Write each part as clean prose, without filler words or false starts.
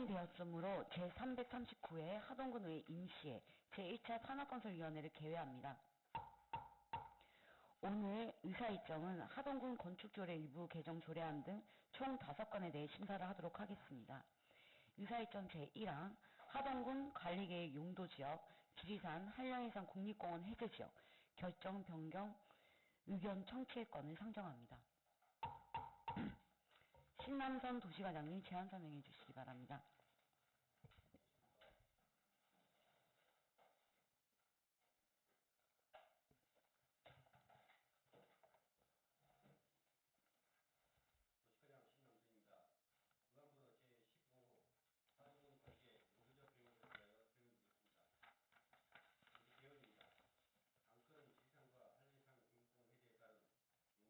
시행되었으므로 제339회 하동군의 임시회 제1차 산업건설위원회를 개회합니다. 오늘 의사일정은 하동군 건축조례 일부 개정 조례안 등 총 5건에 대해 심사를 하도록 하겠습니다. 의사일정 제1항 하동군 관리계획 용도지역 지리산 한량해상 국립공원 해제지역 결정 변경 의견 청취의 건을 상정합니다. 신남선 도시과장님 제안 설명해 주시기 바랍니다. 도시과장 신남선입니다. 의안번호 제15호 하동군 관계 용도지역 변경에 대하여 설명드리겠습니다. 개헌입니다. 안건은 지리산과 한량해상 국립공원 해제에 따른 용도지역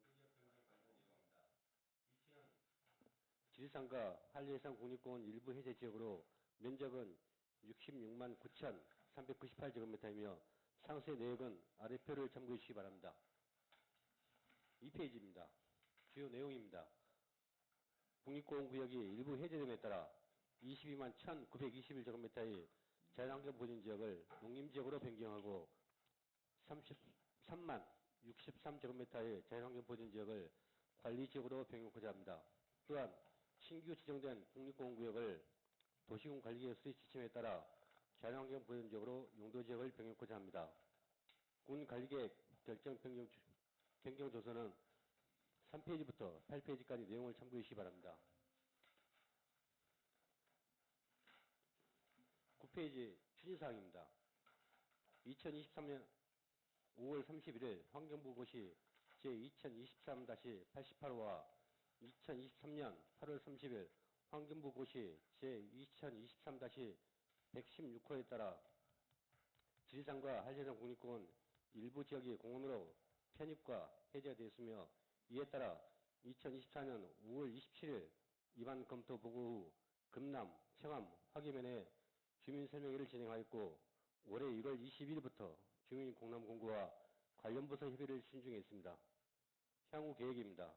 변경 관련 내용입니다. 이치는 지리산과 한량해상 국립공원 일부 해제 지역으로 면적은 66만 9,398제곱미터이며 상세 내역은 아래 표를 참고해 주시기 바랍니다. 2페이지입니다. 주요 내용입니다. 국립공원구역이 일부 해제됨에 따라 22만 1,921제곱미터의 자연환경 보존지역을 농림지역으로 변경하고 33만 63제곱미터의 자연환경 보존지역을 관리지역으로 변경하고자 합니다. 또한 신규 지정된 국립공원구역을 도시군 관리계획 수립 지침에 따라 자연환경 보존지역으로 용도지역을 변경하고자 합니다. 군 관리계획 결정 변경 조서는 3페이지부터 8페이지까지 내용을 참고해 주시기 바랍니다. 9페이지 추진사항입니다. 2023년 5월 31일 환경부고시 제2023-88호와 2023년 8월 30일 환경부고시 제2023-116호에 따라 지리산과 한량해상 국립공원 일부 지역이 공원으로 편입과 해제가 되었으며 이에 따라 2024년 5월 27일 입안 검토 보고 후 금남, 청암, 화계면에 주민설명회를 진행하였고 올해 1월 22일부터 주민 공람 공고와 관련 부서 협의를 신중했습니다. 향후 계획입니다.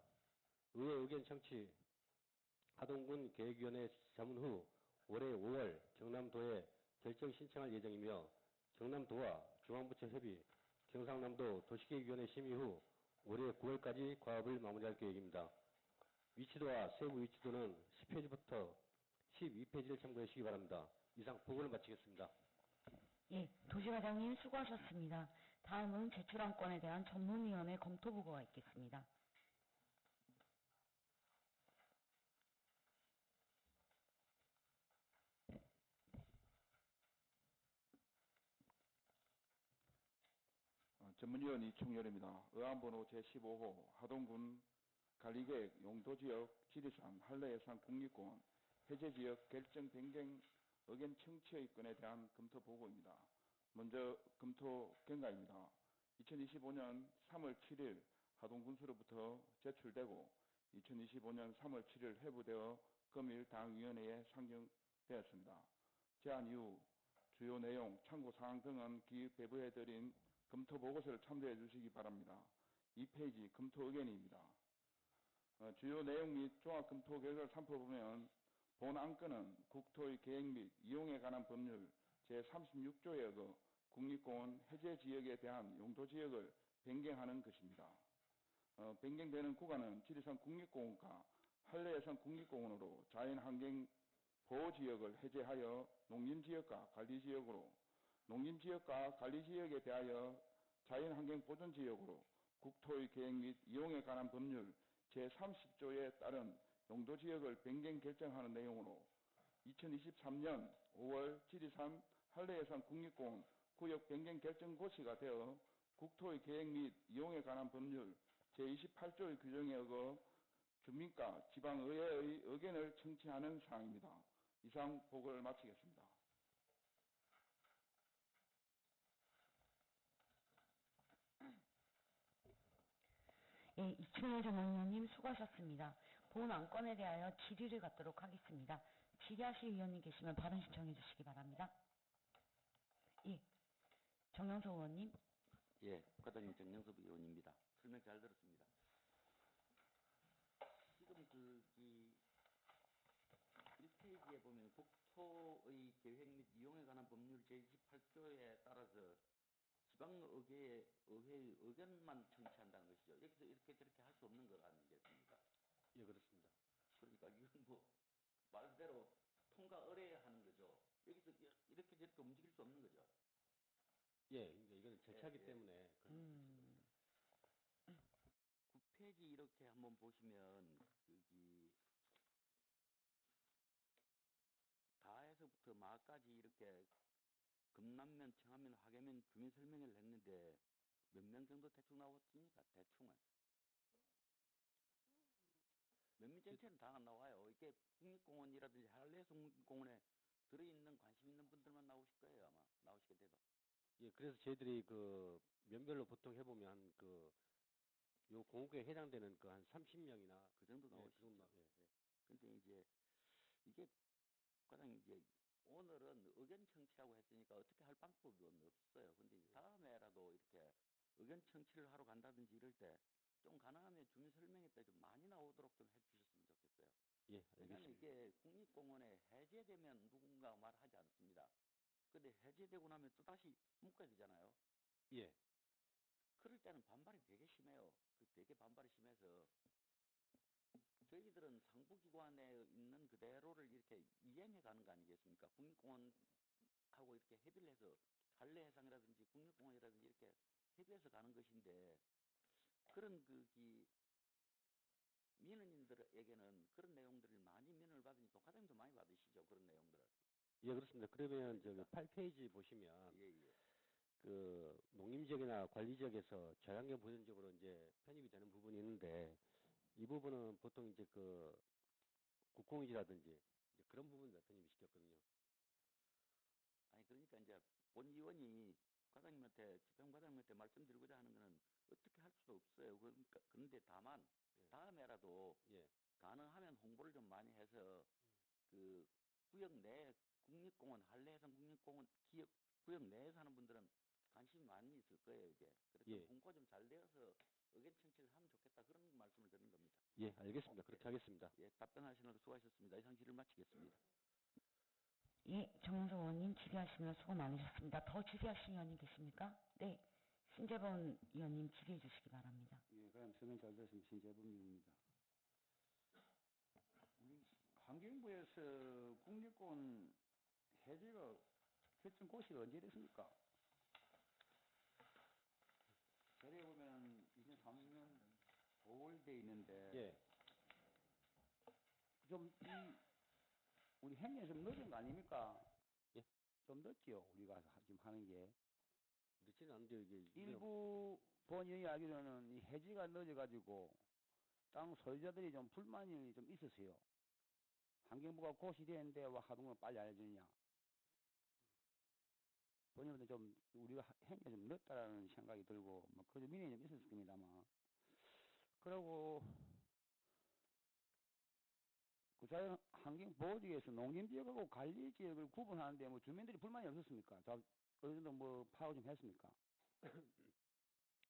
의회 의견 청취 하동군 계획위원회 자문 후 올해 5월 경남도에 결정 신청할 예정이며 경남도와 중앙부처 협의, 경상남도 도시계획위원회 심의 후 올해 9월까지 과업을 마무리할 계획입니다. 위치도와 세부 위치도는 10페이지부터 12페이지를 참고해 주시기 바랍니다. 이상 보고를 마치겠습니다. 예, 도시과장님 수고하셨습니다. 다음은 제출안건에 대한 전문위원회 검토 보고가 있겠습니다. 전문위원 이충렬입니다. 의안번호 제15호 하동군 관리계획 용도지역 지리산 한라해상 국립공원 해제지역 결정 변경 의견 청취의 건에 대한 검토 보고입니다. 먼저 검토 경과입니다. 2025년 3월 7일 하동군수로부터 제출되고 2025년 3월 7일 회부되어 금일 당위원회에 상정되었습니다. 제안 이후 주요 내용, 참고사항 등은 기획 배부해드린 검토 보고서를 참조해 주시기 바랍니다. 2페이지 검토 의견입니다. 주요 내용 및 종합검토 결과를 살펴보면 본 안건은 국토의 계획 및 이용에 관한 법률 제36조에 어겨 국립공원 해제지역에 대한 용도지역을 변경하는 것입니다. 변경되는 구간은 지리산 국립공원과 한라해상 국립공원으로 자연환경 보호지역을 해제하여 농림지역과 관리지역으로 농림지역과 관리지역에 대하여 자연환경 보존지역으로 국토의 계획 및 이용에 관한 법률 제30조에 따른 용도지역을 변경 결정하는 내용으로 2023년 5월 지리산 한라해상 국립공원 구역 변경 결정 고시가 되어 국토의 계획 및 이용에 관한 법률 제28조의 규정에 어겨 주민과 지방의회의 의견을 청취하는 사항입니다. 이상 보고를 마치겠습니다. 예, 이충렬 전문위원님 수고하셨습니다. 본 안건에 대하여 질의를 갖도록 하겠습니다. 질의하실 위원님 계시면 발언 신청해 주시기 바랍니다. 예, 정영석 의원님. 예, 국가대표 정영석 의원입니다. 설명 잘 들었습니다. 지금 1페이지에 보면 보시면 국토의 계획 및 이용에 관한 법률 제28조에 따라서 지방의회의 의견만 청취한다는 것이죠. 여기서 이렇게 저렇게 할 수 없는 것 아니겠습니까? 예, 그렇습니다. 그러니까 이건 뭐 말대로 통과 의뢰야 하는 거죠. 여기서 이렇게 저렇게 움직일 수 없는 거죠. 예, 이거는 절차기 예. 때문에 그럴 수 있습니다. 9페이지 이렇게 한번 보시면 여기 다에서부터 마까지 이렇게 금남면, 청안면, 화계면 주민 설명회를 했는데 몇 명 정도 대충 나왔습니까? 대충은. 면밀 전체는 다 안 나와요. 이게 국립공원이라든지 한라해수공원에 들어있는 관심 있는 분들만 나오실 거예요. 아마 나오시게 돼도. 예, 그래서 저희들이 그 면별로 보통 해보면 요 공급에 해당되는 그 한 30명이나 그 정도 예, 그 나오시죠. 정도, 예, 예. 근데 이제 이게 과장 이제 오늘은 의견 청취하고 했으니까 어떻게 할 방법은 없어요. 근데 이제 다음에라도 이렇게 의견 청취를 하러 간다든지 이럴 때 좀 가능하면 주민 설명회 때 좀 많이 나오도록 좀 해주셨으면 좋겠어요. 예, 왜냐하면 알겠습니다. 이게 국립공원에 해제되면 누군가 말하지 않습니다. 근데 해제되고 나면 또 다시 묶어야 되잖아요. 예, 그럴 때는 반발이 되게 심해요. 그 되게 반발이 심해서 저희들은 상부기관에 있는 그대로를 이렇게 이행해 가는 거 아니겠습니까? 국립공원하고 이렇게 협의를 해서 한라해상이라든지 국립공원이라든지 이렇게 협의해서 가는 것인데 그런 민원인들에게는 그런 내용들을 많이 민원을 받으니까 과장님도 많이 받으시죠. 그런 내용들을. 예, 그렇습니다. 그러면 그러니까. 저기 8페이지 보시면 예, 예. 그 농림지역이나 관리지역에서 자연경 보전적으로 이제 편입이 되는 부분이 있는데 이 부분은 보통 이제 그 국공유지라든지 이제 그런 부분을 편입이 시켰거든요. 아니 그러니까 이제 본 의원이 과장님한테 집행과장님한테 말씀드리고자 하는 거는 어떻게 할 수도 없어요. 그러니까 그런데 다만 예. 다음에라도 예, 가능하면 홍보를 좀 많이 해서 그 구역 내 국립공원 한라해상 국립공원 기업 구역 내에 사는 분들은 관심이 많이 있을 거예요. 이게 그래서 예. 홍보 좀 잘 되어서 의견 청취를 하면 좋겠다 그런 말씀을 드리는 겁니다. 예, 알겠습니다. 그렇게 하겠습니다. 예, 답변하시는 거 수고하셨습니다. 이상 질의를 마치겠습니다. 예, 정은석 의원님 질의하시느라 수고 많으셨습니다. 더 질의하시는 의원님 계십니까? 네, 신재범 의원님 질의해 주시기 바랍니다. 예, 그럼 설명 잘 들었습니다. 신재범입니다. 우리 환경부에서 국립공원 해제가 결정 고시가 언제 됐습니까? 자료에 보면 2003년 5월 돼 있는데 예, 좀 우리 행정이 좀 늦은 거 아닙니까? 예. 좀 늦지요. 우리가 지금 하는 게 늦지는 않은데 이게 일부 본인이 알기로는 이 해지가 늦어가지고 땅 소유자들이 좀 불만이 좀 있으세요. 환경부가 고시되는데 와 하동을 빨리 알려주느냐. 본인한테 좀 우리가 행위가 좀 늦다라는 생각이 들고 뭐 그래도 민원이 좀 있었을 겁니다만. 그리고 그 자연 환경 보호지역에서 농림지역하고 관리지역을 구분하는데 뭐 주민들이 불만이 없었습니까? 자, 어느 정도 뭐 파악 좀 했습니까?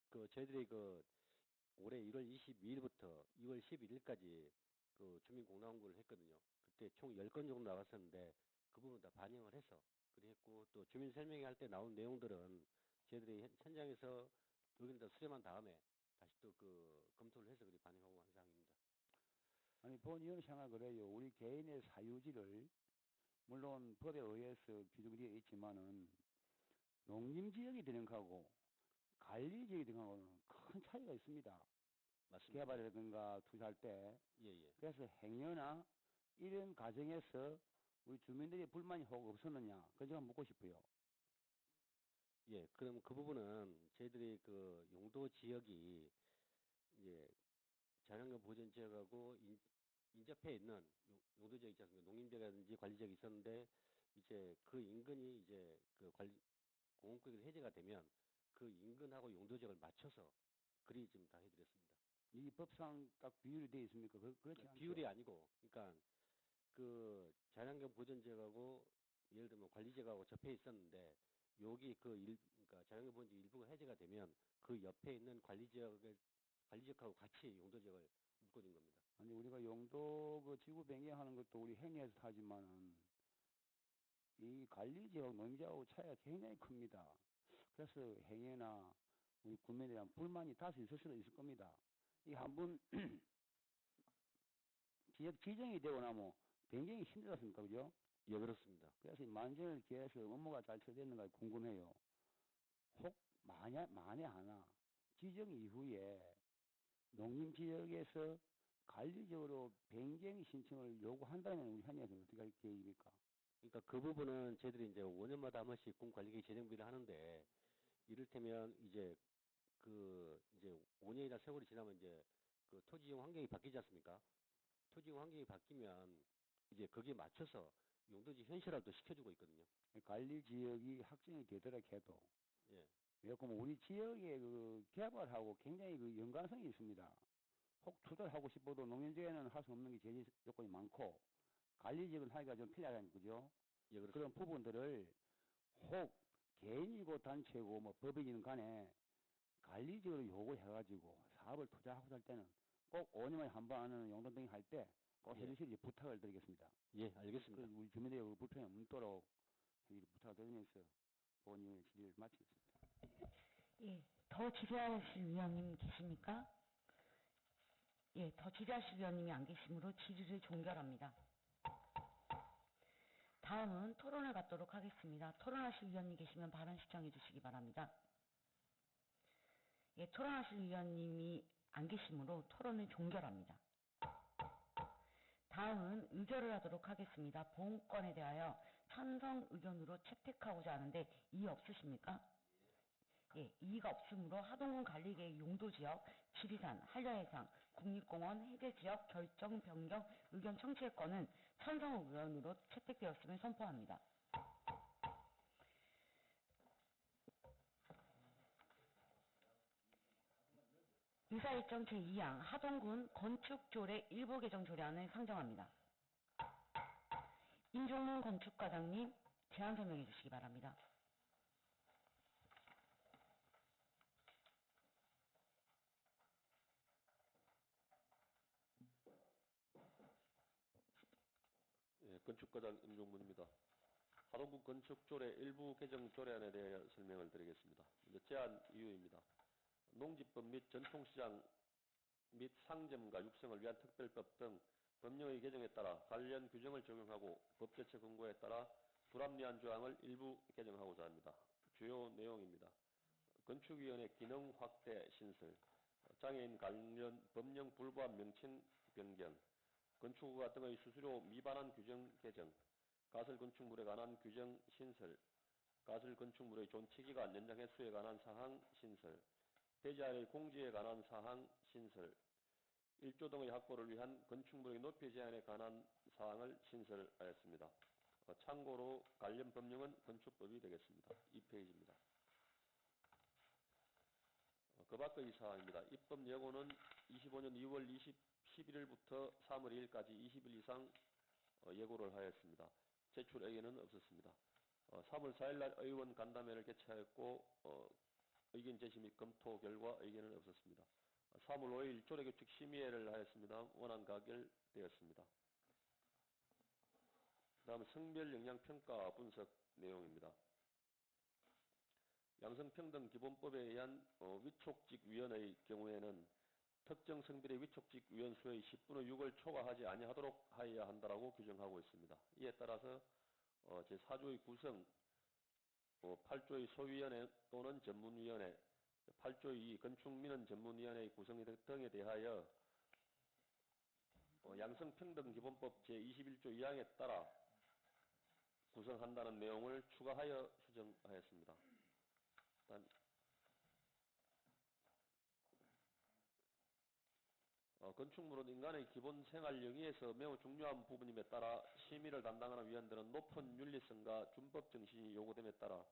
그 저희들이 그 올해 1월 22일부터 2월 11일까지 그 주민공론화를 했거든요. 그때 총 10건 정도 나왔었는데 그 부분 다 반영을 해서 그랬고 또 주민 설명회 할 때 나온 내용들은 저희들이 현장에서 의견 다 수렴한 다음에 다시 또 그 검토를 해서 그리 반영하고 한 사항입니다. 아니 본 의원 생각 그래요. 우리 개인의 사유지를 물론 법에 의해서 규정되어 있지만은 농림지역이 되는 거하고 관리지역이 되는 거하고는 큰 차이가 있습니다. 맞습니다. 개발이라든가 투자할 때. 예, 예. 그래서 행여나 이런 과정에서 우리 주민들의 불만이 혹 없었느냐. 그 제가 묻고 싶어요. 예, 그럼 그 부분은 저희들이 그 용도 지역이 이제 자연환경 보전 지역하고 인접해 있는 용도 지역 있지 않습니까? 농림지역이라든지 관리지역이 있었는데 이제 그 인근이 이제 그 공원구역이 해제가 되면 그 인근하고 용도 지역을 맞춰서 그리 지금 다 해드렸습니다. 이 법상 딱 비율이 되어 있습니까? 그렇지 않죠? 비율이 아니고, 그러니까 그 자연환경 보전 지역하고 예를 들면 관리지역하고 접해 있었는데 여기 그러니까 자연환경 보전 지역 일부가 해제가 되면 그 옆에 있는 관리지역하고 같이 용도 지역을 묶어준 겁니다. 아니 우리가 용도 그 지구 변경하는 것도 우리 행위에서 하지만은 관리지역, 농지하고 차이가 굉장히 큽니다. 그래서 행여나 우리 국민에 대한 불만이 다소 있을 수도 있을 겁니다. 이 한번 지역 지정이 되고 나면 굉장히 힘들었습니까, 그죠? 예, 그렇습니다. 그래서 이 만전을 기해서 업무가 잘 처리됐는가 궁금해요. 혹 만에 하나 지정 이후에 농림 지역에서 관리적으로 변경 신청을 요구한다면 우리 현역에서 어떻게 할 계획입니까? 그러니까 그 부분은 저희들이 이제 5년마다 한 번씩 군관리계획 재정비를 하는데, 이를테면 이제 이제 5년이나 세월이 지나면 이제 그 토지 이용 환경이 바뀌지 않습니까? 토지 이용 환경이 바뀌면 이제 거기에 맞춰서 용도지 현실화도 시켜주고 있거든요. 관리 지역이 확정이 되더라 해도 예. 왜냐면 우리 지역의 그 개발하고 굉장히 그 연관성이 있습니다. 혹 투자를 하고 싶어도 농림지역에는 할 수 없는 게 제재 조건이 많고 관리 지역은 하기가 좀 필요하다는 거죠. 예, 그런 부분들을 혹 개인이고 단체고 뭐 법인이든 간에 관리적으로 요구해가지고 사업을 투자하고 할 때는 꼭 5년에 한 번 하는 용도 등이 할 때 꼭 예. 해주시기 부탁을 드리겠습니다. 예, 알겠습니다. 그 우리 주민들의 불편이 없도록 해주기를 부탁드리면서 본인의 질의를 마치겠습니다. 예, 더 질의하실 위원님 계십니까? 예, 더 질의하실 위원님이 안 계시므로 질의를 종결합니다. 다음은 토론을 갖도록 하겠습니다. 토론하실 위원님 계시면 발언 신청해 주시기 바랍니다. 예, 토론하실 위원님이 안 계시므로 토론을 종결합니다. 다음은 의결을 하도록 하겠습니다. 보험권에 대하여 찬성 의견으로 채택하고자 하는데 이의 없으십니까? 예, 이의가 없으므로 하동군 관리계획 용도지역, 지리산, 한려해상, 국립공원, 해제지역 결정 변경 의견 청취의 건은 찬성 의견으로 채택되었음을 선포합니다. 의사일정 제2항 하동군 건축조례 일부 개정 조례안을 상정합니다. 임종문 건축과장님 제안 설명해 주시기 바랍니다. 예, 건축과장 임종문입니다. 하동군 건축조례 일부 개정 조례안에 대해 설명을 드리겠습니다. 먼저 제안 이유입니다. 농지법 및 전통시장 및 상점과 육성을 위한 특별법 등 법령의 개정에 따라 관련 규정을 적용하고 법제처 권고에 따라 불합리한 조항을 일부 개정하고자 합니다. 주요 내용입니다. 건축위원회 기능 확대 신설, 장애인 관련 법령 불부합 명칭 변경, 건축허가 등의 수수료 미반환 규정 개정, 가설 건축물에 관한 규정 신설, 가설 건축물의 존치기간 연장 횟수에 관한 사항 신설, 대지 아래 공지에 관한 사항 신설, 1조 등의 확보를 위한 건축물의 높이 제한에 관한 사항을 신설하였습니다. 참고로 관련 법령은 건축법이 되겠습니다. 2페이지입니다. 그 밖의 사항입니다. 입법 예고는 25년 2월 11일부터 3월 2일까지 20일 이상 예고를 하였습니다. 제출에게는 없었습니다. 3월 4일날 의원 간담회를 개최하였고 의견 제시 및 검토 결과 의견은 없었습니다. 3월 5일 조례규칙 심의회를 하였습니다. 원안 가결되었습니다. 다음 성별 영향 평가 분석 내용입니다. 양성평등기본법에 의한 위촉직위원의 경우에는 특정 성별의 위촉직위원 수의 10분의 6을 초과하지 아니하도록 하여야 한다라고 규정하고 있습니다. 이에 따라서 제4조의 구성, 8조의 소위원회 또는 전문위원회, 8조의 건축민원 전문위원회의 구성 등에 대하여 양성평등기본법 제21조 2항에 따라 구성한다는 내용을 추가하여 수정하였습니다. 일단 건축물은 인간의 기본 생활 영위에서 매우 중요한 부분임에 따라 심의를 담당하는 위원들은 높은 윤리성과 준법 정신이 요구됨에 따라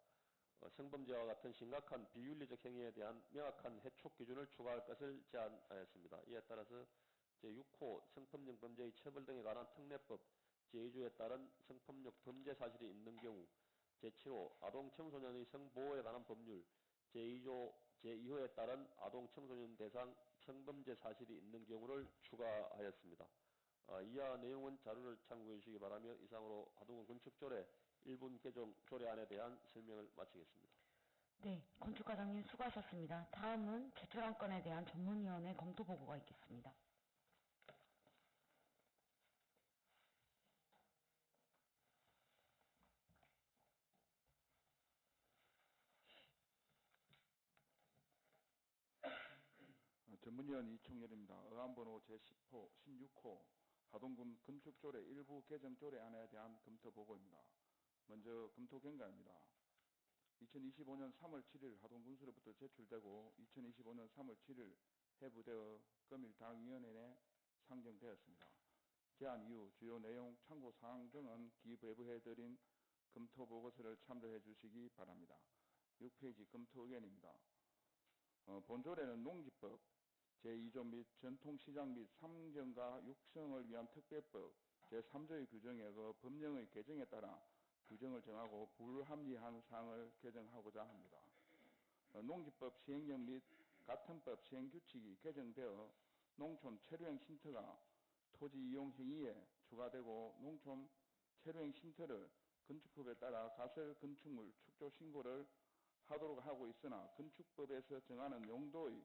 성범죄와 같은 심각한 비윤리적 행위에 대한 명확한 해촉 기준을 추가할 것을 제안하였습니다. 이에 따라서 제6호 성폭력 범죄의 처벌 등에 관한 특례법 제2조에 따른 성폭력 범죄 사실이 있는 경우, 제7호 아동 청소년의 성보호에 관한 법률 제2조 제2호에 따른 아동 청소년 대상 성범죄 사실이 있는 경우를 추가하였습니다. 이하 내용은 자료를 참고해 주시기 바라며 이상으로 하동군 건축조례 1분 개정 조례안에 대한 설명을 마치겠습니다. 네, 건축과장님 수고하셨습니다. 다음은 제출안건에 대한 전문위원회 검토 보고가 있겠습니다. 전문위원 이충렬입니다. 의안번호 제10호, 16호 하동군 건축조례 일부 개정조례안에 대한 검토 보고입니다. 먼저 검토 경과입니다. 2025년 3월 7일 하동군수로부터 제출되고 2025년 3월 7일 회부되어 금일 당위원회 내 상정되었습니다. 제안 이후 주요 내용, 참고사항 등은 기배부해드린 검토 보고서를 참조해 주시기 바랍니다. 6페이지 검토 의견입니다. 본조례는 농지법 제2조 및 전통시장 및 상정과 육성을 위한 특별법 제3조의 규정에 그 법령의 개정에 따라 규정을 정하고 불합리한 사항을 개정하고자 합니다. 농지법 시행령 및 같은 법 시행규칙이 개정되어 농촌 체류형 쉼터가 토지 이용 행위에 추가되고 농촌 체류형 쉼터를 건축법에 따라 가설 건축물 축조 신고를 하도록 하고 있으나 건축법에서 정하는 용도의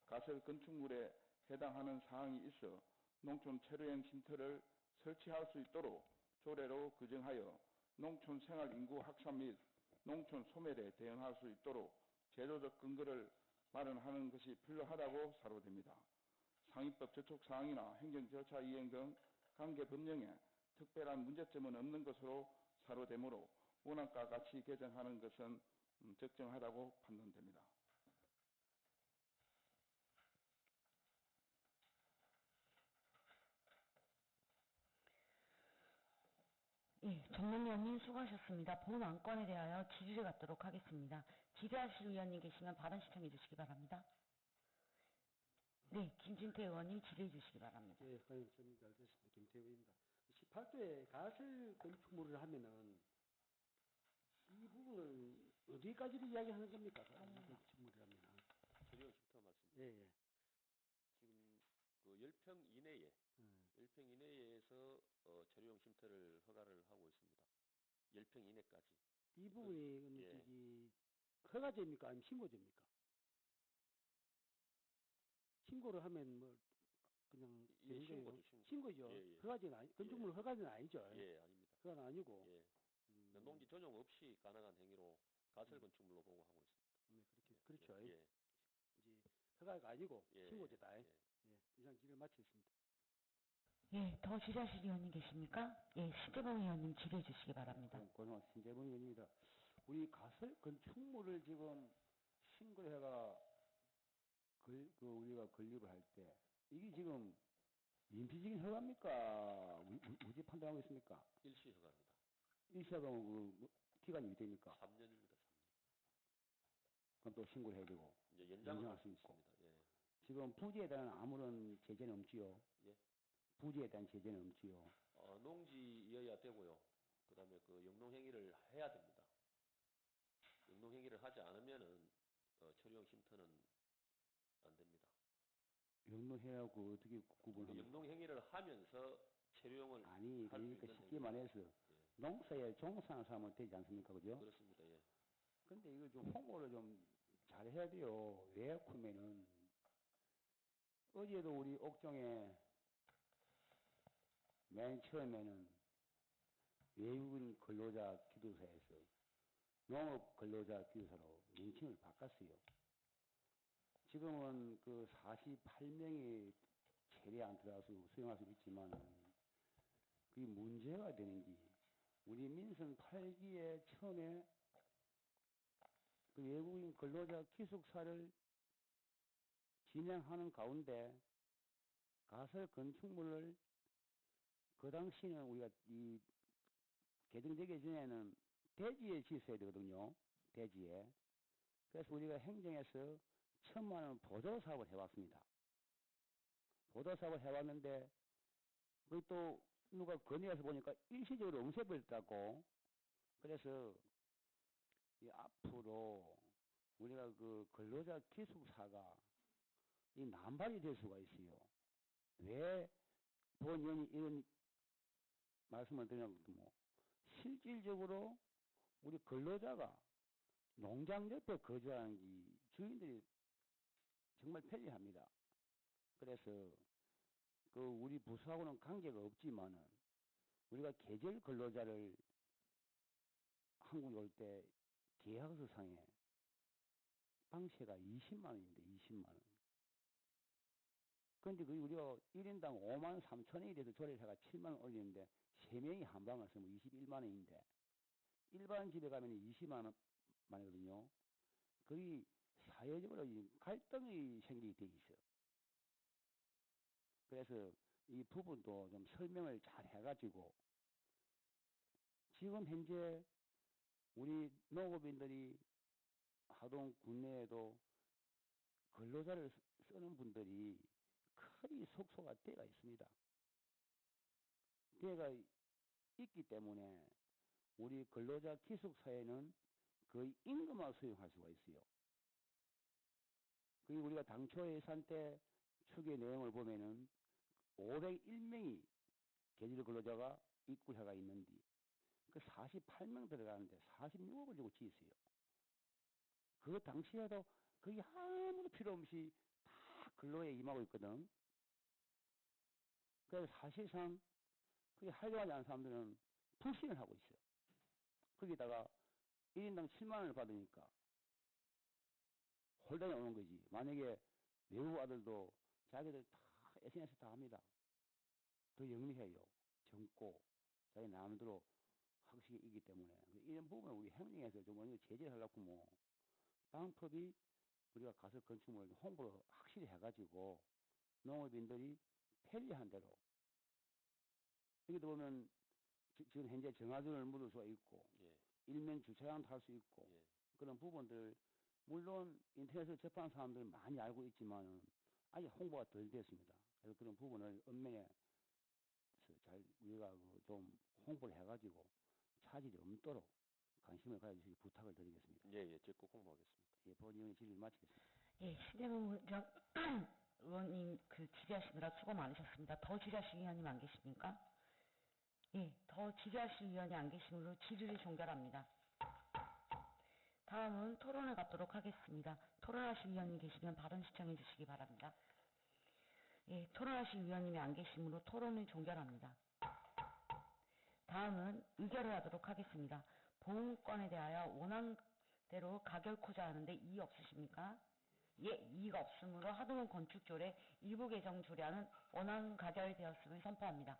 가설 건축물에 해당하는 사항이 있어 농촌 체류형 쉼터를 설치할 수 있도록 조례로 규정하여 농촌 생활 인구 확산 및 농촌 소멸에 대응할 수 있도록 제도적 근거를 마련하는 것이 필요하다고 사료됩니다. 상위법 저촉 사항이나 행정 절차 이행 등 관계 법령에 특별한 문제점은 없는 것으로 사료되므로 원안과 같이 개정하는 것은 적정하다고 판단됩니다. 예, 전문위원님 수고하셨습니다. 본 안건에 대하여 질의를 갖도록 하겠습니다. 질의하실 위원님 계시면 발언 신청해 주시기 바랍니다. 네, 김진태 의원님 질의해 주시기 바랍니다. 예, 관영입니다. 알겠습니다. 김태우입니다. 18조에 가설 건축물을 하면은 이 부분은 어디까지를 이야기하는 겁니까? 가설 건축물이라면은. 체류형 쉼터 말씀드립니다. 예, 예. 지금 그 10평 이내에 10평 이내에서 체류형 쉼터를 허가를 하고 있습니다. 10평 이내까지. 이 부분이 예. 저기 허가제입니까? 아니면 신고제입니까? 신고를 하면 뭐 그냥 예, 신고죠, 신고. 신고죠. 예, 예. 허가제는 아니, 건축물 허가제는 아니죠. 예, 아닙니다. 허가는 아니고. 예. 농지 전용 없이 가능한 행위로 가설 건축물로 보고 하고 있습니다. 네, 그렇게 그렇죠. 예. 이제 허가가 아니고 예. 신고제다. 예. 예, 이상 질의를 마치겠습니다. 예, 더 질의하실 위원님 계십니까? 예, 신재범 의원님 질의해 주시기 바랍니다. 고생 신재범 의원입니다. 우리 가설 건축물을 지금 신고해가 우리가 건립을 할 때 이게 지금 민피적인 허가입니까? 우지 판단하고 있습니까? 일시 허가입니다. 일시하면 기간이 어떻게 됩니까? 3년입니다. 3년. 그건 또 신고를 해야 되고 이제 연장할 연장할 수 수 있고. 있습니다. 예. 지금 부지에 대한 아무런 제재는 없지요. 예. 부지에 대한 제재는 없지요. 농지여야 되고요. 그다음에 그 영농 행위를 해야 됩니다. 영농 행위를 하지 않으면은 체류형 쉼터는 안 됩니다. 영농해하고 어떻게 구분합니까? 영농 행위를 하면서 체류형을 아니 할수 그러니까 있는 쉽게 행위. 말해서 예. 농사에 종사하는 사람은 되지 않습니까? 그죠? 그렇습니다. 예. 근데 이거 좀 홍보를 좀 잘해야 돼요. 왜 그러면은 어제도 우리 옥정에 맨 처음에는 외국인 근로자 기도사에서 농업 근로자 기도사로 명칭을 바꿨어요. 지금은 그 48명이 최대한 들어가서 수용할 수 있지만 그게 문제가 되는지 우리 민선 8기에 처음에 그 외국인 근로자 기숙사를 진행하는 가운데 가설 건축물을 그 당시는 우리가 이 개정되기 전에는 대지에 지었어야 되거든요. 대지에. 그래서 우리가 행정에서 1,000만 원 보조 사업을 해왔습니다. 보조 사업을 해왔는데 거기 또 누가 건의해서 보니까 일시적으로 엄세버렸다고. 그래서 이 앞으로 우리가 그 근로자 기숙사가 이 남발이 될 수가 있어요. 왜 본위원이 이런 말씀을 드리냐면 실질적으로 우리 근로자가 농장 옆에 거주하는 이 주인들이 정말 편리합니다. 그래서 그 우리 부서하고는 관계가 없지만은 우리가 계절 근로자를 한국에 올 때 계약서 상에 방세가 20만 원입니다. 20만 원. 그런데 그 우리가 1인당 5만 3천 원이 돼서 조례사가 7만 원 올리는데 3명이 한 방을 쓰면 21만 원인데 일반 집에 가면 20만 원이거든요. 거기 사회적으로 갈등이 생기게 돼 있어요. 그래서 이 부분도 좀 설명을 잘 해가지고 지금 현재 우리 농업인들이 하동 군내에도 근로자를 쓰는 분들이 거의 속소가 때가 있습니다. 때가 있기 때문에 우리 근로자 기숙사에는 거의 임금만 수용할 수가 있어요. 그리고 우리가 당초 예산 때 추계 내용을 보면은 501명이 계절 근로자가 입구해가 있는데 그 48명 들어가는데 46억을 주고 지었어요. 그 당시에도 거의 아무도 필요 없이 다 근로에 임하고 있거든. 그래서 사실상 그게 활동하지 않은 사람들은 불신을 하고 있어요. 거기다가 1인당 7만 원을 받으니까 홀단이 오는 거지. 만약에 외국 아들도 자기들 다 SNS 다 합니다. 더 영리해요. 젊고 자기 마음대로 학식이 있기 때문에 이런 부분을 우리 행정에서 좀 어느 제재를 하려고 뭐 방법이 우리가 가설 건축물 홍보를 확실히 해가지고 농업인들이 편리한 대로 여기도 보면 지금 현재 정화전을 묻을 수가 있고 예. 일면 주차장도 할 수 있고 예. 그런 부분들 물론 인터넷을 접한 사람들은 많이 알고 있지만 아직 홍보가 덜 됐습니다. 그래서 그런 부분을 읍면에 잘 우리가 좀 홍보를 해가지고 차질이 없도록 관심을 가져주시기 부탁을 드리겠습니다. 예, 예, 적극 홍보하겠습니다. 예, 본의원의 질의를 마치겠습니다. 예, 신대문 의원님 그 질의하시느라 수고 많으셨습니다. 더 질의하실 의원님 안 계십니까? 예, 더 질의하실 의원이 안 계시므로 질의를 종결합니다. 다음은 토론을 갖도록 하겠습니다. 토론하실 의원님 계시면 발언 시청해 주시기 바랍니다. 예, 토론하실 의원님이 안 계시므로 토론을 종결합니다. 다음은 의결을 하도록 하겠습니다. 보훈권에 대하여 원안대로 가결코자 하는데 이의 없으십니까? 예, 이의가 없으므로 하동은 건축조례 일부 개정 조례안은 원안 가결되었음을 선포합니다.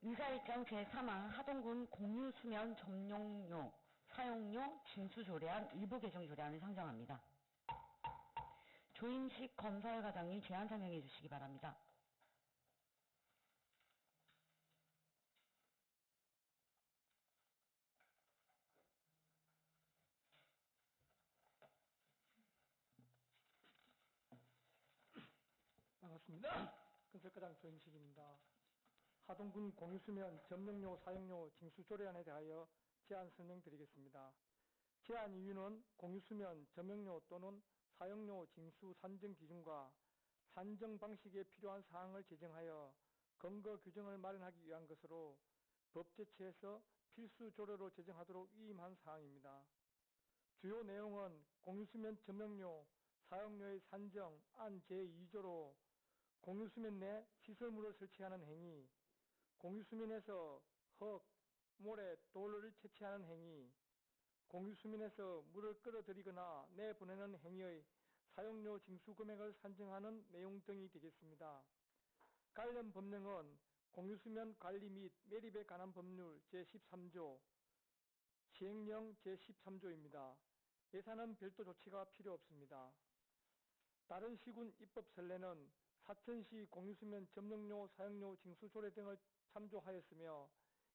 의사일정 제3항 하동군 공유수면 점용료, 사용료, 징수조례안 일부 개정 조례안을 상정합니다. 조인식 검사과장님 제안 설명해 주시기 바랍니다. 반갑습니다. 건설과장 조인식입니다. 하동군 공유수면 점용료, 사용료, 징수 조례안에 대하여 제안 설명드리겠습니다. 제안 이유는 공유수면 점용료 또는 사용료 징수 산정 기준과 산정 방식에 필요한 사항을 제정하여 근거 규정을 마련하기 위한 것으로 법제처에서 필수 조례로 제정하도록 위임한 사항입니다. 주요 내용은 공유수면 점용료, 사용료의 산정 안 제2조로 공유수면 내 시설물을 설치하는 행위, 공유수면에서 흙, 모래, 돌을 채취하는 행위, 공유수면에서 물을 끌어들이거나 내보내는 행위의 사용료 징수 금액을 산정하는 내용 등이 되겠습니다. 관련 법령은 공유수면 관리 및 매립에 관한 법률 제13조, 시행령 제13조입니다. 예산은 별도 조치가 필요 없습니다. 다른 시군 입법 선례는 사천시 공유수면 점용료, 사용료, 징수 조례 등을 참조하였으며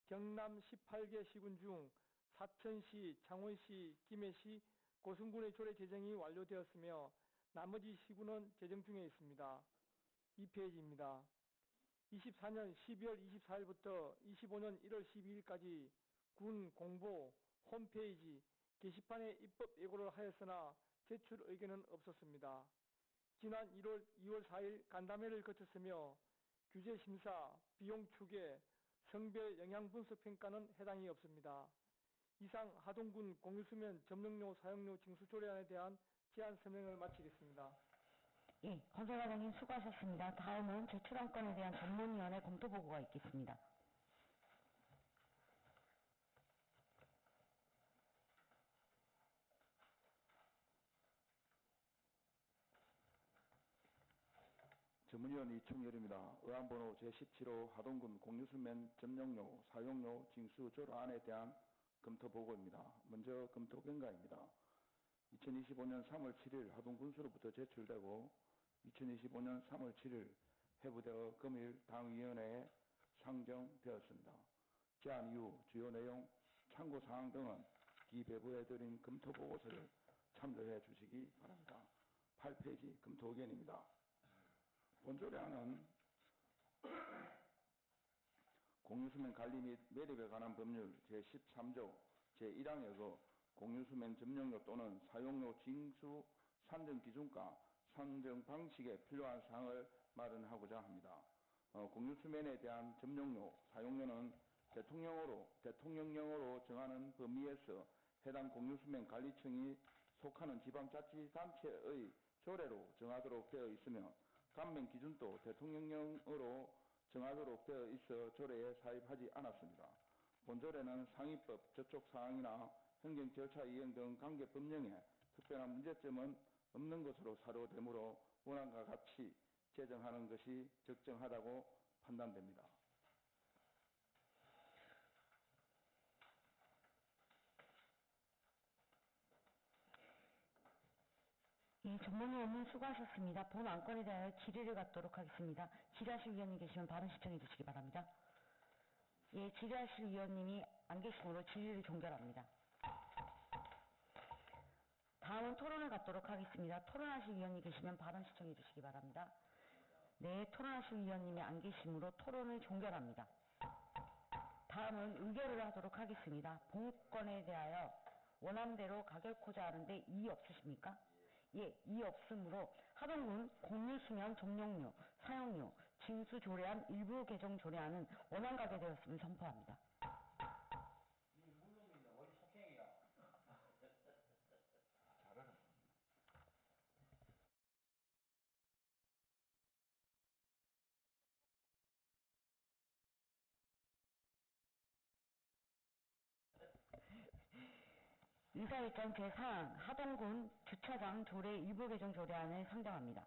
경남 18개 시군 중 사천시, 창원시, 김해시, 고성군의 조례 제정이 완료되었으며 나머지 시군은 제정 중에 있습니다. 2페이지입니다. 24년 12월 24일부터 25년 1월 12일까지 군 공보 홈페이지 게시판에 입법 예고를 하였으나 제출 의견은 없었습니다. 지난 2월 4일 간담회를 거쳤으며 규제심사, 비용 추계, 성별 영향 분석 평가는 해당이 없습니다. 이상 하동군 공유수면 점령료 사용료 징수 조례안에 대한 제안 설명을 마치겠습니다. 예, 건설과장님 수고하셨습니다. 다음은 제출안건에 대한 전문위원회 검토보고가 있겠습니다. 전문위원 이충렬입니다. 의안번호 제17호 하동군 공유수면 점령료 사용료 징수 조례안에 대한 검토보고입니다. 먼저 검토 경과입니다. 2025년 3월 7일 하동군수로부터 제출되고 2025년 3월 7일 회부되어 금일 당위원회에 상정되었습니다. 제안 이후 주요 내용, 참고사항 등은 기배부해드린 검토보고서를 참조해 주시기 바랍니다. 8페이지 검토 의견입니다. 본조례안은 공유수면 관리 및 매립에 관한 법률 제13조 제1항의 공유수면 점령료 또는 사용료 징수 산정 기준과 산정 방식에 필요한 사항을 마련하고자 합니다. 공유수면에 대한 점령료, 사용료는 대통령령으로 정하는 범위에서 해당 공유수면 관리청이 속하는 지방자치단체의 조례로 정하도록 되어 있으며 감면 기준도 대통령령으로 정하도록 되어 있어 조례에 사입하지 않았습니다. 본조례는 상위법 저촉 사항이나 행정 절차 이행 등 관계 법령에 특별한 문제점은 없는 것으로 사료되므로 원안과 같이 제정하는 것이 적정하다고 판단됩니다. 예, 전문위원님 수고하셨습니다. 본 안건에 대하여 질의를 갖도록 하겠습니다. 질의하실 위원님 계시면 발언 신청해 주시기 바랍니다. 예, 질의하실 위원님이 안 계시므로 질의를 종결합니다. 다음은 토론을 갖도록 하겠습니다. 토론하실 위원님 계시면 발언 신청해 주시기 바랍니다. 네, 토론하실 위원님이 안 계시므로 토론을 종결합니다. 다음은 의결을 하도록 하겠습니다. 본건에 대하여 원안대로 가결코자 하는데 이의 없으십니까? 예, 이의 없으므로 하동군 공유수면 점령료, 사용료, 징수 조례안 일부 개정 조례안은 원안 가결되었음을 선포합니다. 의사일정 제4항 하동군 주차장 조례 일부 개정 조례안을 상정합니다.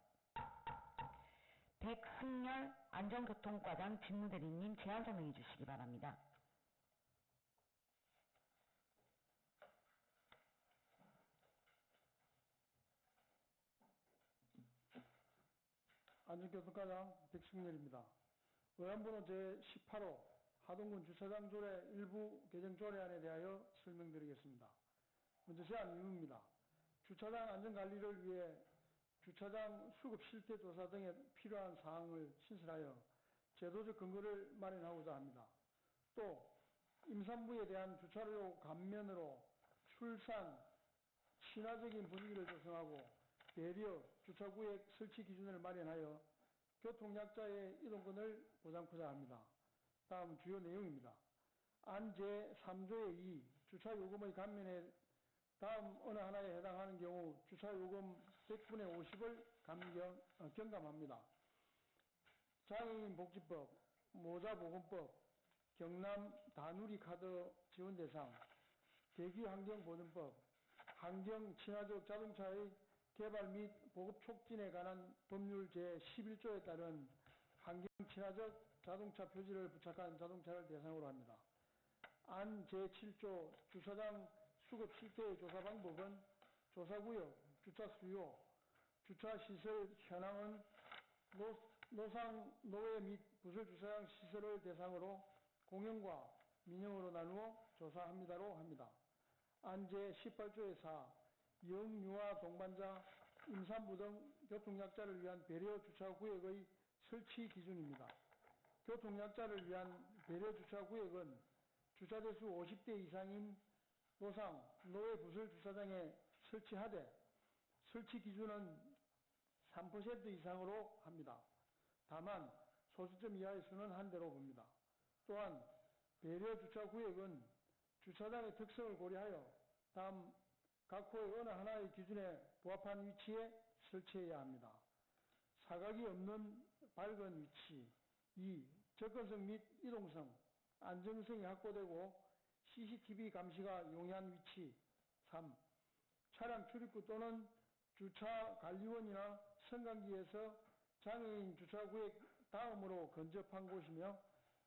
백승열 안전교통과장 직무대리님 제안 설명해 주시기 바랍니다. 안전교통과장 백승열입니다. 의안번호 제18호 하동군 주차장 조례 일부 개정 조례안에 대하여 설명드리겠습니다. 먼저 제안 이유입니다. 주차장 안전관리를 위해 주차장 수급 실태 조사 등에 필요한 사항을 신설하여 제도적 근거를 마련하고자 합니다. 또 임산부에 대한 주차료 감면으로 출산 친화적인 분위기를 조성하고 배려 주차구역 설치 기준을 마련하여 교통약자의 이동권을 보장하고자 합니다. 다음 주요 내용입니다. 안 제3조의 2 주차요금의 감면에 다음 어느 하나에 해당하는 경우 주차요금 100분의 50을 경감합니다. 장애인복지법, 모자보건법, 경남 다누리카드 지원대상, 대기환경보전법, 환경친화적 자동차의 개발 및 보급 촉진에 관한 법률 제11조에 따른 환경친화적 자동차 표지를 부착한 자동차를 대상으로 합니다. 안 제7조 주차장 수급 실태의 조사 방법은 조사구역, 주차 수요, 주차시설 현황은 노상, 노외 및 부설 주차장 시설을 대상으로 공영과 민영으로 나누어 조사합니다로 합니다. 안 제18조의 4 영유아 동반자, 임산부 등 교통약자를 위한 배려 주차구역의 설치 기준입니다. 교통약자를 위한 배려 주차 구역은 주차대수 50대 이상인 노상, 노외 부설 주차장에 설치하되 설치 기준은 3% 이상으로 합니다. 다만 소수점 이하의 수는 한 대로 봅니다. 또한 배려 주차 구역은 주차장의 특성을 고려하여 다음 각 호의 어느 하나의 기준에 부합한 위치에 설치해야 합니다. 사각이 없는 밝은 위치, 2. 접근성 및 이동성, 안정성이 확보되고 CCTV 감시가 용이한 위치, 3. 차량 출입구 또는 주차 관리원이나 선관기에서 장애인 주차구역 다음으로 근접한 곳이며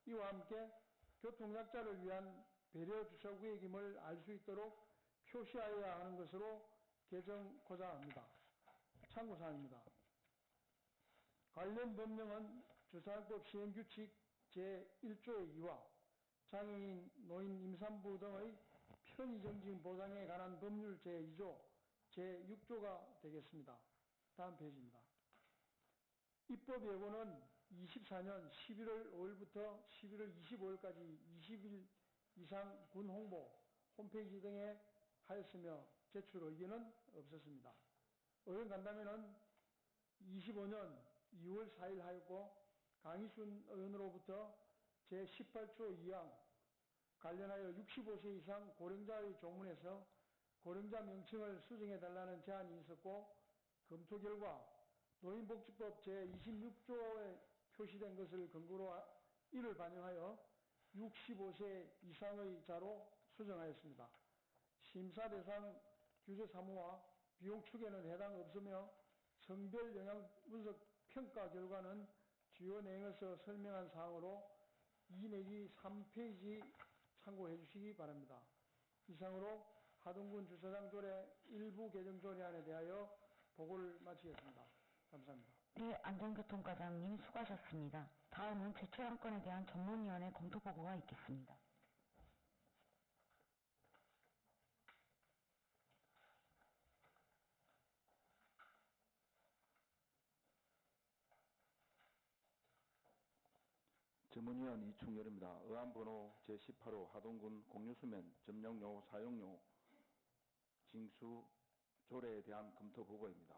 이와 함께 교통약자를 위한 배려 주차구역임을 알 수 있도록 표시하여야 하는 것으로 개정코자 합니다. 참고사항입니다. 관련 법령은 주차장법 시행규칙 제1조의 2와 장애인, 노인, 임산부 등의 편의정진 보장에 관한 법률 제2조, 제6조가 되겠습니다. 다음 페이지입니다. 입법 예고는 24년 11월 5일부터 11월 25일까지 20일 이상 군 홍보, 홈페이지 등에 하였으며 제출 의견은 없었습니다. 의견 간담회는 25년 2월 4일 하였고 강희순 의원으로부터 제18조 2항 관련하여 65세 이상 고령자의 조문에서 고령자 명칭을 수정해달라는 제안이 있었고 검토 결과 노인복지법 제26조에 표시된 것을 근거로 이를 반영하여 65세 이상의 자로 수정하였습니다. 심사 대상 규제 사무와 비용 축에는 해당 없으며 성별 영향 분석 평가 결과는 주요 내용에서 설명한 사항으로 2 내지 3페이지 참고해 주시기 바랍니다. 이상으로 하동군 주차장 조례 일부 개정 조례안에 대하여 보고를 마치겠습니다. 감사합니다. 네, 안전교통과장님 수고하셨습니다. 다음은 제출안건에 대한 전문위원회 검토 보고가 있겠습니다. 전문위원 이충렬입니다. 의안번호 제18호 하동군 공유수면 점용로 사용료 징수 조례에 대한 검토 보고입니다.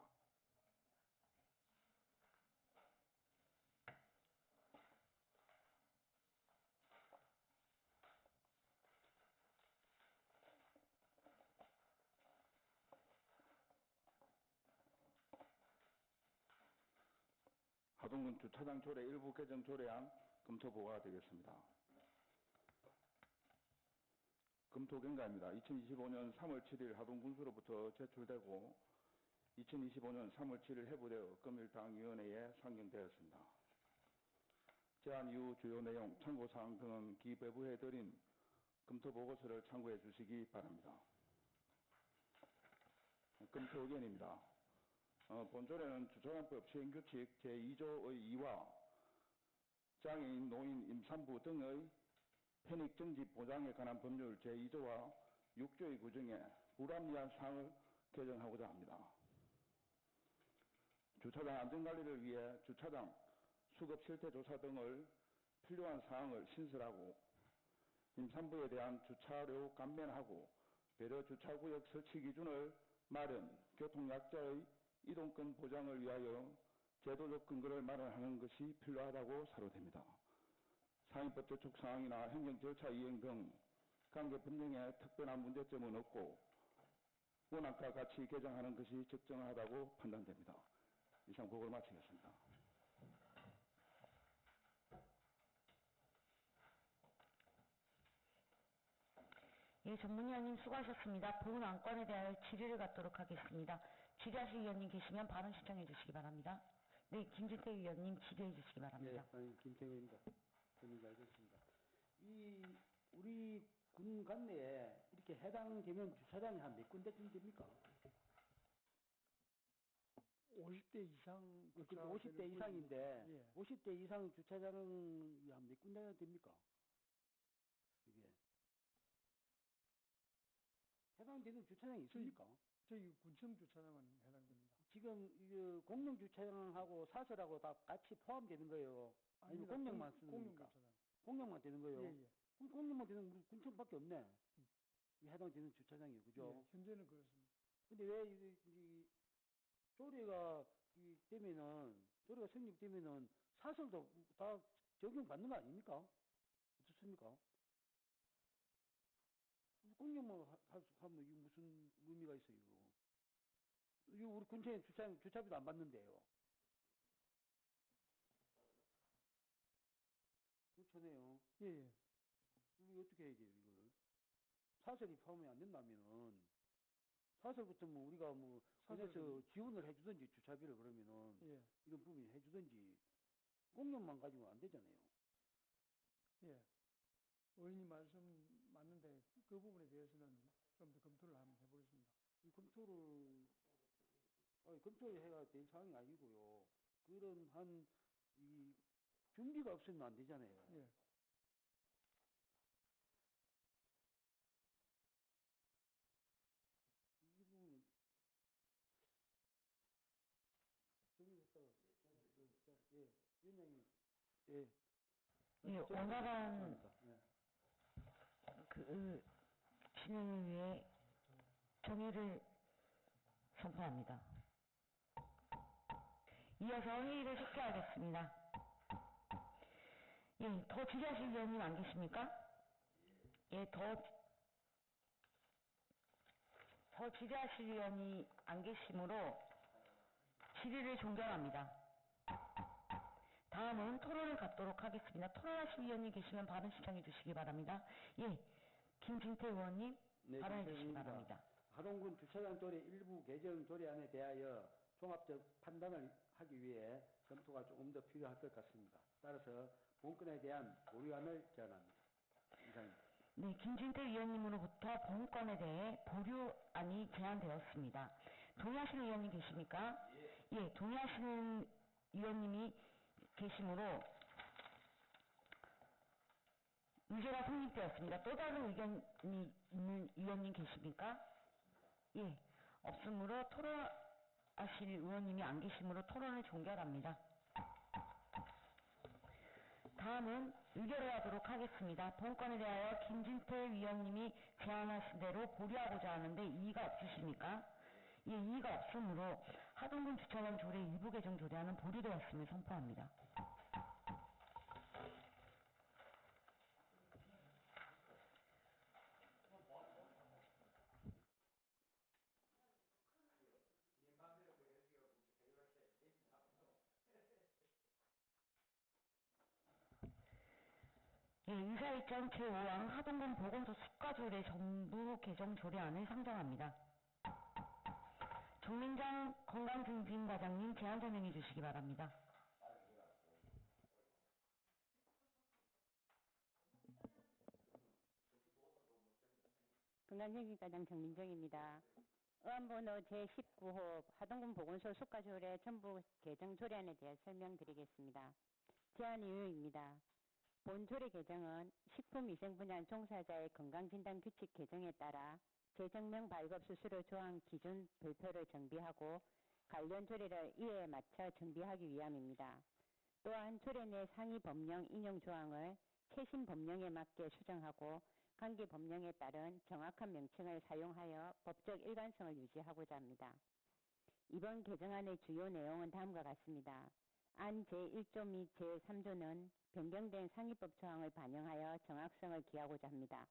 하동군 주차장 조례 일부 개정 조례안 검토 보고가 되겠습니다. 검토 경과입니다. 2025년 3월 7일 하동군수로부터 제출되고 2025년 3월 7일 해부되어 금일당위원회에 상정되었습니다. 제안 이후 주요 내용, 참고사항 등은 기배부해드린 검토 보고서를 참고해 주시기 바랍니다. 검토 의견입니다. 본조례는 주차장법 시행규칙 제2조의 2와 장애인, 노인, 임산부 등의 편익정지 보장에 관한 법률 제2조와 6조의 규정에 불합리한 사항을 개정하고자 합니다. 주차장 안전관리를 위해 주차장 수급 실태조사 등을 필요한 사항을 신설하고 임산부에 대한 주차료 감면하고 배려 주차구역 설치 기준을 마련, 교통약자의 이동권 보장을 위하여 제도적 근거를 마련하는 것이 필요하다고 사료됩니다. 상위법 저촉 사항이나 행정 절차 이행 등 관계 법령에 특별한 문제점은 없고 원안과 같이 개정하는 것이 적정하다고 판단됩니다. 이상 보고를 마치겠습니다. 예, 전문위원님 수고하셨습니다. 본 안건에 대하여 질의를 갖도록 하겠습니다. 질의하실 위원님 계시면 발언 신청해 주시기 바랍니다. 네, 김진태 위원님 질의해 주시기 바랍니다. 네, 김태우입니다. 전문가 알겠습니다. 우리 군 관내에 이렇게 해당되면 주차장이 한 몇 군데쯤 됩니까? 50대 이상 50대 이상인데 예. 50대 이상 주차장은 한 몇 군데나 됩니까? 이게 해당되는 주차장이 있습니까? 저희 군청 주차장은 해당됩니다. 지금 이 공영 주차장하고 사설하고 다 같이 포함되는 거예요. 아니면 아닙니다. 공영만 쓰는 공영 겁니까? 주차장. 공영만 되는 거예요. 예, 예. 그럼 공영만 되는 우리 군청밖에 없네. 이 해당되는 주차장이요, 그죠? 예, 현재는 그렇습니다. 근데 왜 이 조례가 조례가 성립되면은 사설도 다 적용받는 거 아닙니까? 어떻습니까? 공영만 하면 이게 무슨 의미가 있어요, 이거? 이거 우리 근처에 주차비도 안 받는데요. 그렇잖아요. 예, 예. 이거 어떻게 해야 돼요, 이걸? 사설이 포함이 안 된다면은, 사설부터 뭐 우리가 뭐, 그래서 지원을 해주든지, 주차비를 그러면은, 예, 이런 부분이 해주든지, 공용만 가지고는 안 되잖아요. 예. 의원님 말씀 맞는데 그 부분에 대해서는 좀 더 검토를 한번 해보겠습니다. 이 검토를 해야 될 상황이 아니고요. 그런 이 준비가 없으면 안 되잖아요. 예. 이 부분은 정리했다가 예, 위원장님 예. 예, 오늘은 예. 그 진행을 위해 종의를 선포합니다. 이어서 회의를 속개하겠습니다. 예, 더 질의하실 위원님 안 계십니까? 예, 더 질의하실 위원이 안 계시므로 질의를 종결합니다. 다음은 토론을 갖도록 하겠습니다. 토론하실 위원님 계시면 발언 신청해 주시기 바랍니다. 예, 김진태 의원님 네, 발언해 주시기 김태훈입니다. 바랍니다. 하동군 주차장 조례 일부 개정 조례안에 대하여 종합적 판단을 하기 위해 검토가 조금 더 필요할 것 같습니다. 따라서 본건에 대한 보류안을 제안합니다. 이상입니다. 네, 김진태 위원님으로부터 본건에 대해 보류안이 제안되었습니다. 동의하시는 의원님 계십니까? 예, 동의하시는 위원님이 계시므로 의제가 성립되었습니다. 또 다른 의견이 있는 위원님 계십니까? 예, 없으므로 토론하실 의원님이 안 계시므로 토론을 종결합니다. 다음은 의결하도록 하겠습니다. 본건에 대하여 김진태 위원님이 제안하신 대로 보류하고자 하는데 이의가 없으십니까? 예, 이의가 없으므로 하동군 주차장 조례 일부 개정 조례안은 보류되었음을 선포합니다. 예, 의사일정 제5항 하동군 보건소 수가조례 정부 개정 조례안을 상정합니다. 정민정 건강증진과장님 제안 설명해 주시기 바랍니다. 건강증진과장 정민정입니다. 의안번호 제19호 하동군 보건소 수가조례 정부 개정 조례안에 대해 설명드리겠습니다. 제안 이유입니다. 본 조례 개정은 식품위생 분야 종사자의 건강진단 규칙 개정에 따라 재정명 발급 수수료 조항 기준 별표를 정비하고 관련 조례를 이에 맞춰 정비하기 위함입니다. 또한 조례 내 상위 법령 인용 조항을 최신 법령에 맞게 수정하고 관계 법령에 따른 정확한 명칭을 사용하여 법적 일관성을 유지하고자 합니다. 이번 개정안의 주요 내용은 다음과 같습니다. 안 제1조 및 제3조는 변경된 상위법 조항을 반영하여 정확성을 기하고자 합니다.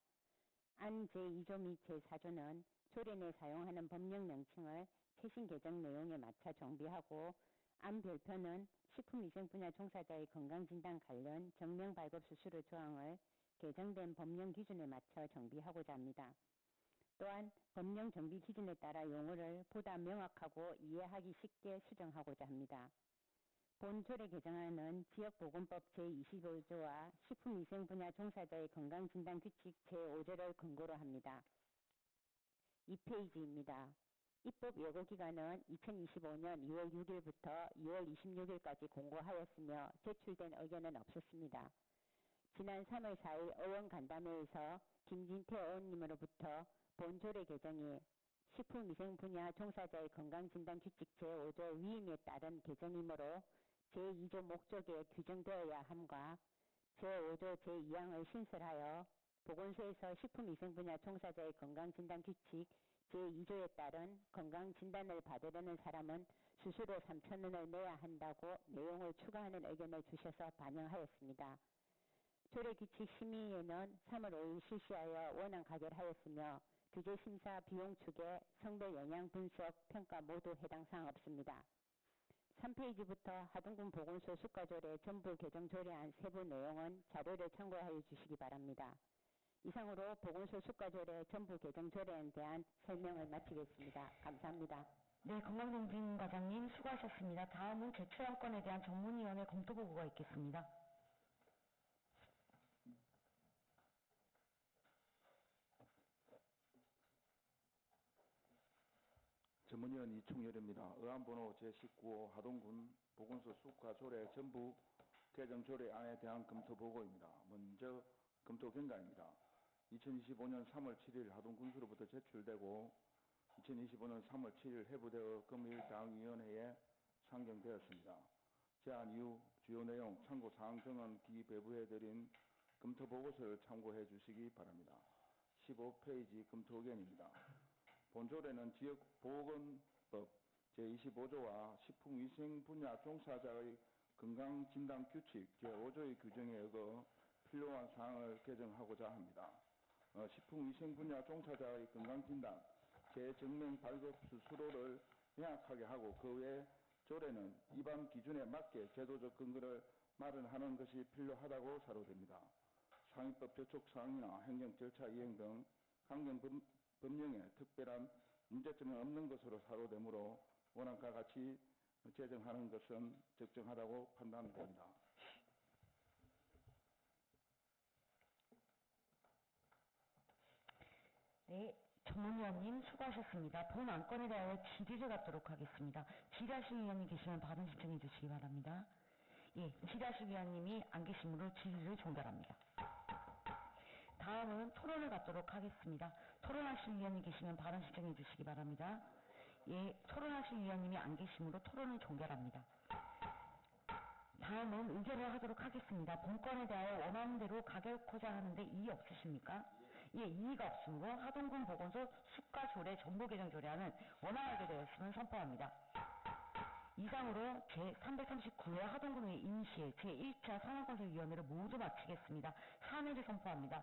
안 제2조 및 제4조는 조례 내 사용하는 법령 명칭을 최신 개정 내용에 맞춰 정비하고 안 별표는 식품위생 분야 종사자의 건강진단 관련 정명 발급 수수료 조항을 개정된 법령 기준에 맞춰 정비하고자 합니다. 또한 법령 정비 기준에 따라 용어를 보다 명확하고 이해하기 쉽게 수정하고자 합니다. 본 조례 개정안은 지역보건법 제25조와 식품위생 분야 종사자의 건강진단 규칙 제5조를 근거로 합니다. 2페이지입니다. 입법 예고기간은 2025년 2월 6일부터 2월 26일까지 공고하였으며 제출된 의견은 없었습니다. 지난 3월 4일 의원 간담회에서 김진태 의원님으로부터 본 조례 개정이 식품위생 분야 종사자의 건강진단 규칙 제5조 위임에 따른 개정이므로 제2조 목적에 규정되어야 함과 제5조 제2항을 신설하여 보건소에서 식품위생 분야 종사자의 건강진단 규칙 제2조에 따른 건강진단을 받으려는 사람은 수수료 3,000원을 내야 한다고 내용을 추가하는 의견을 주셔서 반영하였습니다. 조례규칙 심의에는 3월 5일 실시하여 원안 가결하였으며 규제심사 비용 추계, 성별 영향 분석, 평가 모두 해당 사항 없습니다. 3페이지부터 하동군 보건소 수가조례 전부 개정 조례안 세부 내용은 자료를 참고하여 주시기 바랍니다. 이상으로 보건소 수가조례 전부 개정 조례에 대한 설명을 마치겠습니다. 감사합니다. 네, 건강정진 과장님 수고하셨습니다. 다음은 제출안건에 대한 전문위원회 검토보고가 있겠습니다. 전문위원 이충렬입니다. 의안번호 제19호 하동군 보건소 수가조례 전부 개정 조례안에 대한 검토보고입니다. 먼저 검토 경과입니다. 2025년 3월 7일 하동군수로부터 제출되고 2025년 3월 7일 회부되어 금일 당위원회에 상정되었습니다. 제안 이후 주요 내용 참고 사항 등은 기배부해드린 검토보고서를 참고해 주시기 바랍니다. 15페이지 검토 의견입니다. 본조례는 지역보건법 제25조와 식품위생 분야 종사자의 건강진단규칙 제5조의 규정에 의거 필요한 사항을 개정하고자 합니다. 식품위생 분야 종사자의 건강진단 재증명 발급 수수료를 명확하게 하고 그 외 조례는 위반 기준에 맞게 제도적 근거를 마련하는 것이 필요하다고 사료됩니다. 상위법 저촉사항이나 행정 절차 이행 등 강경 법령에 특별한 문제점은 없는 것으로 사료되므로 원안과 같이 제정하는 것은 적정하다고 판단됩니다. 네, 전문위원님 수고하셨습니다. 본 안건에 대하여 질의를 갖도록 하겠습니다. 질의하실 위원님 계시면 발언 신청해 주시기 바랍니다. 예, 질의하실 위원님이 안 계시므로 질의를 종결합니다. 다음은 토론을 갖도록 하겠습니다. 토론하실 위원님 계시면 발언 신청해 주시기 바랍니다. 예, 토론하실 위원님이 안 계시므로 토론을 종결합니다. 다음은 의결을 하도록 하겠습니다. 본건에 대하여 원하는 대로 가결코자 하는데 이의 없으십니까? 예, 이의가 없으므로 하동군 보건소 수가조례 전부 개정 조례안은 원활하게 되었음을 선포합니다. 이상으로 제339회 하동군의 임시 제1차 산하건설위원회를 모두 마치겠습니다. 사내를 선포합니다.